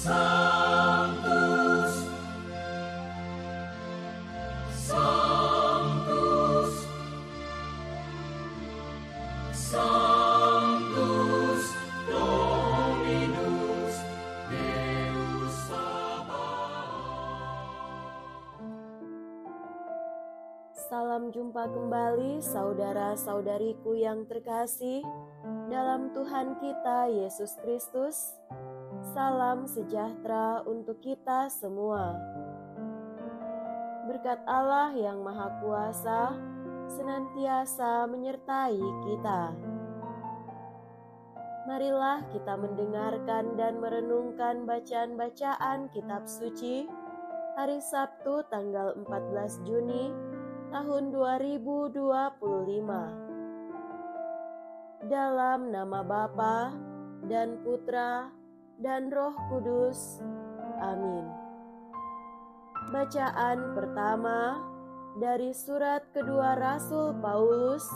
Sanctus, Sanctus, Sanctus Dominus Deus Sabaoth. Salam jumpa kembali saudara-saudariku yang terkasih dalam Tuhan kita Yesus Kristus. Salam sejahtera untuk kita semua. Berkat Allah yang Maha Kuasa senantiasa menyertai kita. Marilah kita mendengarkan dan merenungkan bacaan-bacaan kitab suci hari Sabtu tanggal 14 Juni tahun 2025. Dalam nama Bapa dan Putra dan Roh Kudus. Amin. Bacaan pertama dari surat kedua Rasul Paulus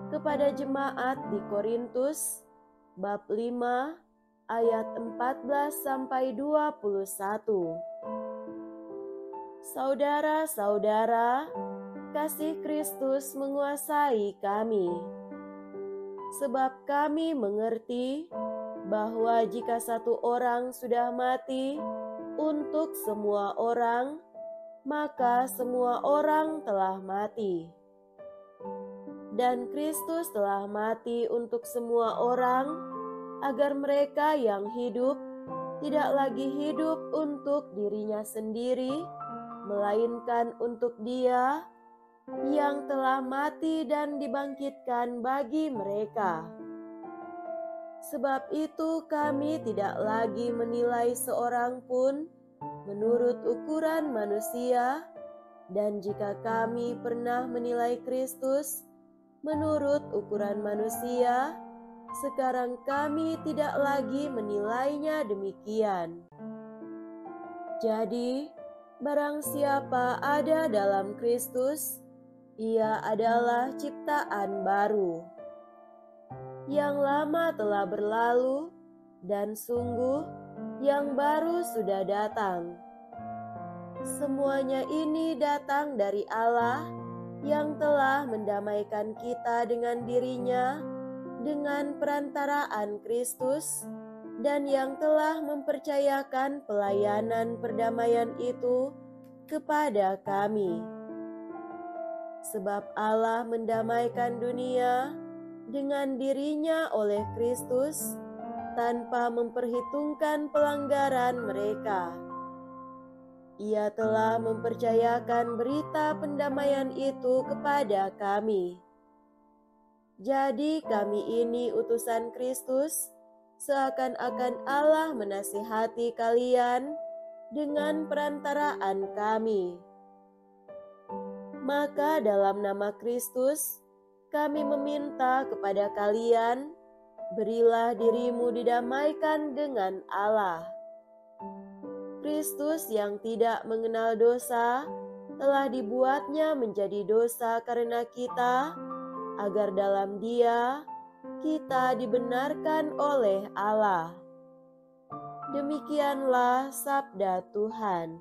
kepada jemaat di Korintus, bab 5 ayat 14 sampai 21. Saudara-saudara, kasih Kristus menguasai kami. Sebab kami mengerti bahwa jika satu orang sudah mati untuk semua orang, maka semua orang telah mati. Dan Kristus telah mati untuk semua orang, agar mereka yang hidup tidak lagi hidup untuk dirinya sendiri, melainkan untuk Dia yang telah mati dan dibangkitkan bagi mereka. Sebab itu kami tidak lagi menilai seorang pun menurut ukuran manusia, dan jika kami pernah menilai Kristus menurut ukuran manusia, sekarang kami tidak lagi menilainya demikian. Jadi, barang siapa ada dalam Kristus, ia adalah ciptaan baru. Yang lama telah berlalu, dan sungguh yang baru sudah datang. Semuanya ini datang dari Allah yang telah mendamaikan kita dengan dirinya dengan perantaraan Kristus, dan yang telah mempercayakan pelayanan perdamaian itu kepada kami. Sebab Allah mendamaikan dunia dengan dirinya oleh Kristus tanpa memperhitungkan pelanggaran mereka. Ia telah mempercayakan berita pendamaian itu kepada kami. Jadi kami ini utusan Kristus, seakan-akan Allah menasihati kalian dengan perantaraan kami. Maka dalam nama Kristus, kami meminta kepada kalian, berilah dirimu didamaikan dengan Allah. Kristus yang tidak mengenal dosa telah dibuatnya menjadi dosa karena kita, agar dalam Dia kita dibenarkan oleh Allah. Demikianlah sabda Tuhan.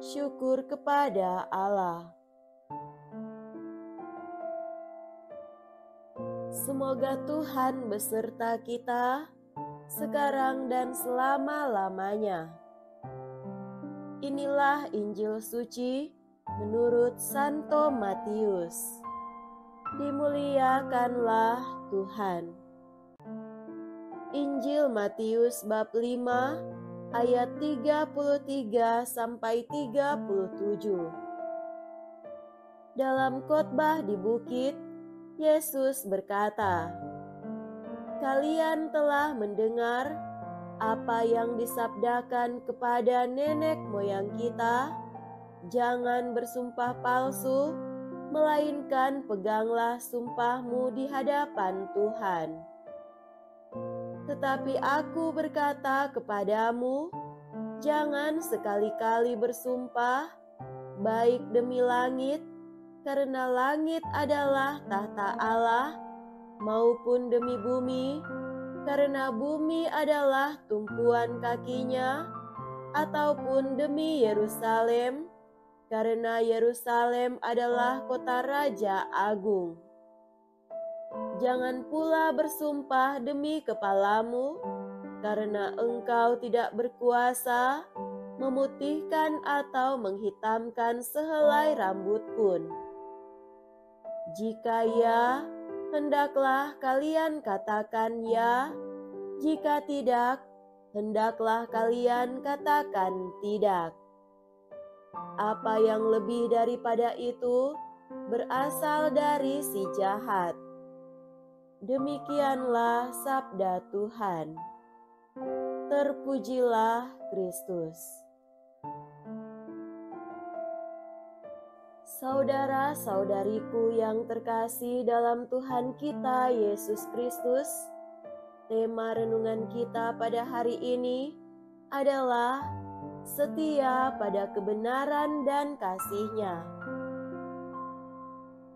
Syukur kepada Allah. Semoga Tuhan beserta kita sekarang dan selama-lamanya. Inilah Injil suci menurut Santo Matius. Dimuliakanlah Tuhan. Injil Matius bab 5 ayat 33 sampai 37. Dalam khotbah di bukit, Yesus berkata, "Kalian telah mendengar apa yang disabdakan kepada nenek moyang kita, jangan bersumpah palsu, melainkan peganglah sumpahmu di hadapan Tuhan. Tetapi aku berkata kepadamu, jangan sekali-kali bersumpah, baik demi langit, karena langit adalah tahta Allah, maupun demi bumi, karena bumi adalah tumpuan kakinya, ataupun demi Yerusalem, karena Yerusalem adalah kota Raja Agung. Jangan pula bersumpah demi kepalamu, karena engkau tidak berkuasa memutihkan atau menghitamkan sehelai rambut pun. Jika ya, hendaklah kalian katakan ya; jika tidak, hendaklah kalian katakan tidak. Apa yang lebih daripada itu berasal dari si jahat. Demikianlah sabda Tuhan. Terpujilah Kristus. Saudara-saudariku yang terkasih dalam Tuhan kita Yesus Kristus, tema renungan kita pada hari ini adalah setia pada kebenaran dan kasih-Nya.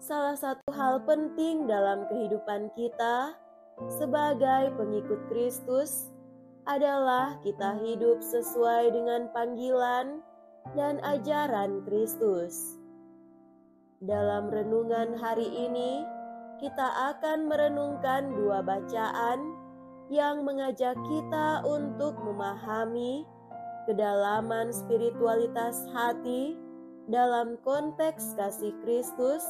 Salah satu hal penting dalam kehidupan kita sebagai pengikut Kristus adalah kita hidup sesuai dengan panggilan dan ajaran Kristus. Dalam renungan hari ini, kita akan merenungkan dua bacaan yang mengajak kita untuk memahami kedalaman spiritualitas hati dalam konteks kasih Kristus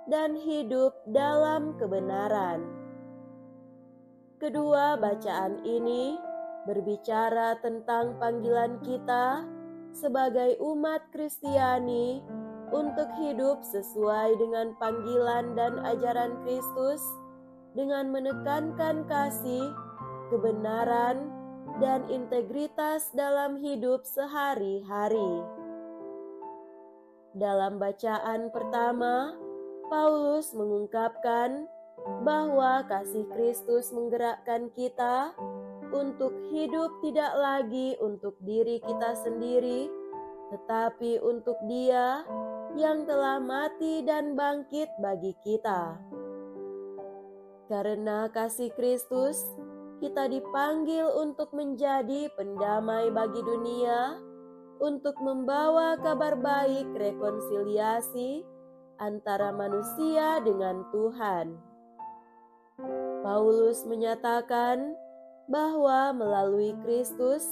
dan hidup dalam kebenaran. Kedua bacaan ini berbicara tentang panggilan kita sebagai umat Kristiani untuk hidup sesuai dengan panggilan dan ajaran Kristus dengan menekankan kasih, kebenaran, dan integritas dalam hidup sehari-hari. Dalam bacaan pertama, Paulus mengungkapkan bahwa kasih Kristus menggerakkan kita untuk hidup tidak lagi untuk diri kita sendiri, tetapi untuk Dia yang telah mati dan bangkit bagi kita. Karena kasih Kristus, kita dipanggil untuk menjadi pendamai bagi dunia, untuk membawa kabar baik rekonsiliasi antara manusia dengan Tuhan. Paulus menyatakan bahwa melalui Kristus,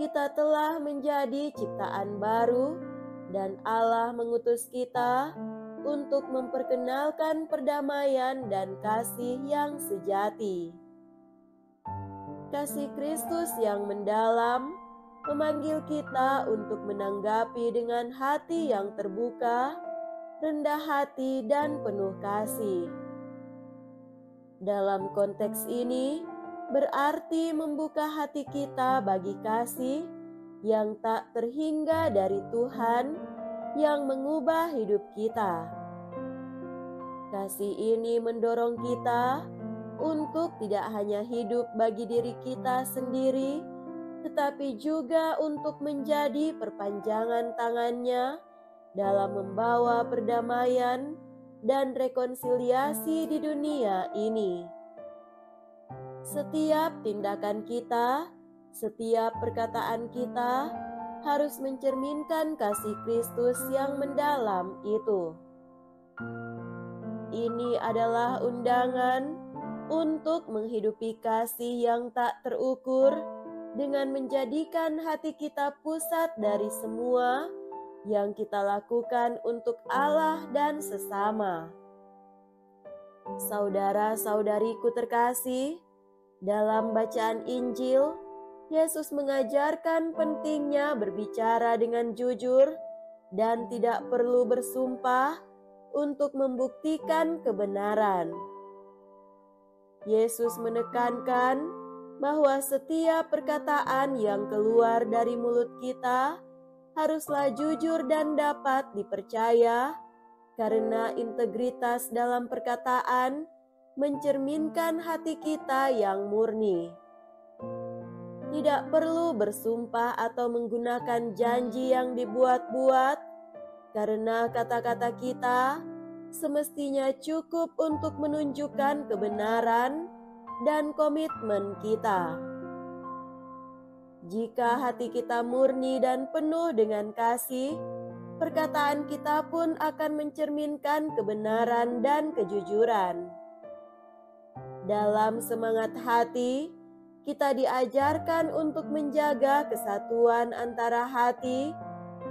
kita telah menjadi ciptaan baru dan Allah mengutus kita untuk memperkenalkan perdamaian dan kasih yang sejati. Kasih Kristus yang mendalam memanggil kita untuk menanggapi dengan hati yang terbuka, rendah hati, dan penuh kasih. Dalam konteks ini, berarti membuka hati kita bagi kasih yang tak terhingga dari Tuhan yang mengubah hidup kita. Kasih ini mendorong kita untuk tidak hanya hidup bagi diri kita sendiri, tetapi juga untuk menjadi perpanjangan tangannya dalam membawa perdamaian dan rekonsiliasi di dunia ini. Setiap tindakan kita, setiap perkataan kita harus mencerminkan kasih Kristus yang mendalam itu. Ini adalah undangan untuk menghidupi kasih yang tak terukur dengan menjadikan hati kita pusat dari semua yang kita lakukan untuk Allah dan sesama. Saudara-saudariku terkasih, dalam bacaan Injil, Yesus mengajarkan pentingnya berbicara dengan jujur dan tidak perlu bersumpah untuk membuktikan kebenaran. Yesus menekankan bahwa setiap perkataan yang keluar dari mulut kita haruslah jujur dan dapat dipercaya, karena integritas dalam perkataan mencerminkan hati kita yang murni. Tidak perlu bersumpah atau menggunakan janji yang dibuat-buat, karena kata-kata kita semestinya cukup untuk menunjukkan kebenaran dan komitmen kita. Jika hati kita murni dan penuh dengan kasih, perkataan kita pun akan mencerminkan kebenaran dan kejujuran. Dalam semangat hati, kita diajarkan untuk menjaga kesatuan antara hati,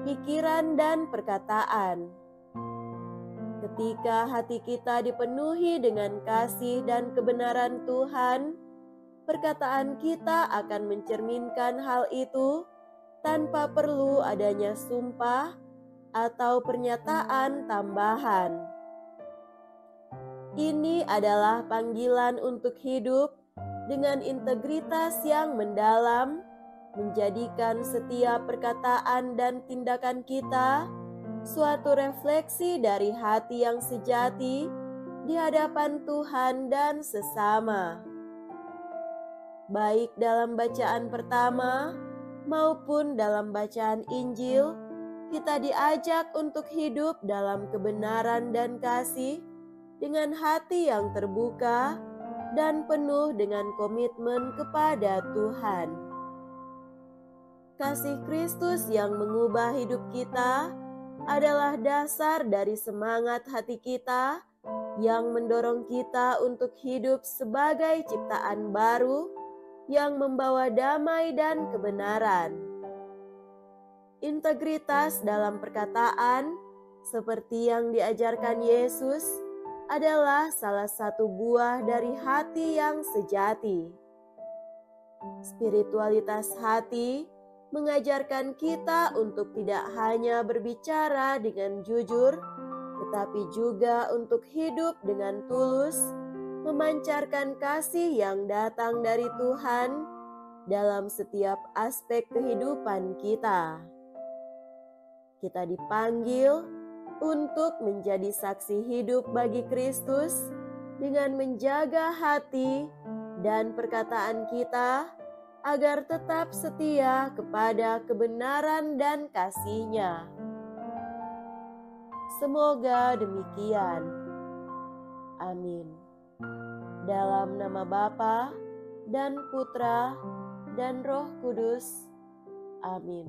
pikiran, dan perkataan. Ketika hati kita dipenuhi dengan kasih dan kebenaran Tuhan, perkataan kita akan mencerminkan hal itu tanpa perlu adanya sumpah atau pernyataan tambahan. Ini adalah panggilan untuk hidup dengan integritas yang mendalam, menjadikan setiap perkataan dan tindakan kita suatu refleksi dari hati yang sejati di hadapan Tuhan dan sesama. Baik dalam bacaan pertama maupun dalam bacaan Injil, kita diajak untuk hidup dalam kebenaran dan kasih dengan hati yang terbuka dan penuh dengan komitmen kepada Tuhan. Kasih Kristus yang mengubah hidup kita adalah dasar dari semangat hati kita yang mendorong kita untuk hidup sebagai ciptaan baru yang membawa damai dan kebenaran. Integritas dalam perkataan, seperti yang diajarkan Yesus, adalah salah satu buah dari hati yang sejati. Spiritualitas hati mengajarkan kita untuk tidak hanya berbicara dengan jujur, tetapi juga untuk hidup dengan tulus, memancarkan kasih yang datang dari Tuhan dalam setiap aspek kehidupan kita. Kita dipanggil untuk menjadi saksi hidup bagi Kristus dengan menjaga hati dan perkataan kita agar tetap setia kepada kebenaran dan kasih-Nya. Semoga demikian. Amin. Dalam nama Bapa dan Putra dan Roh Kudus. Amin.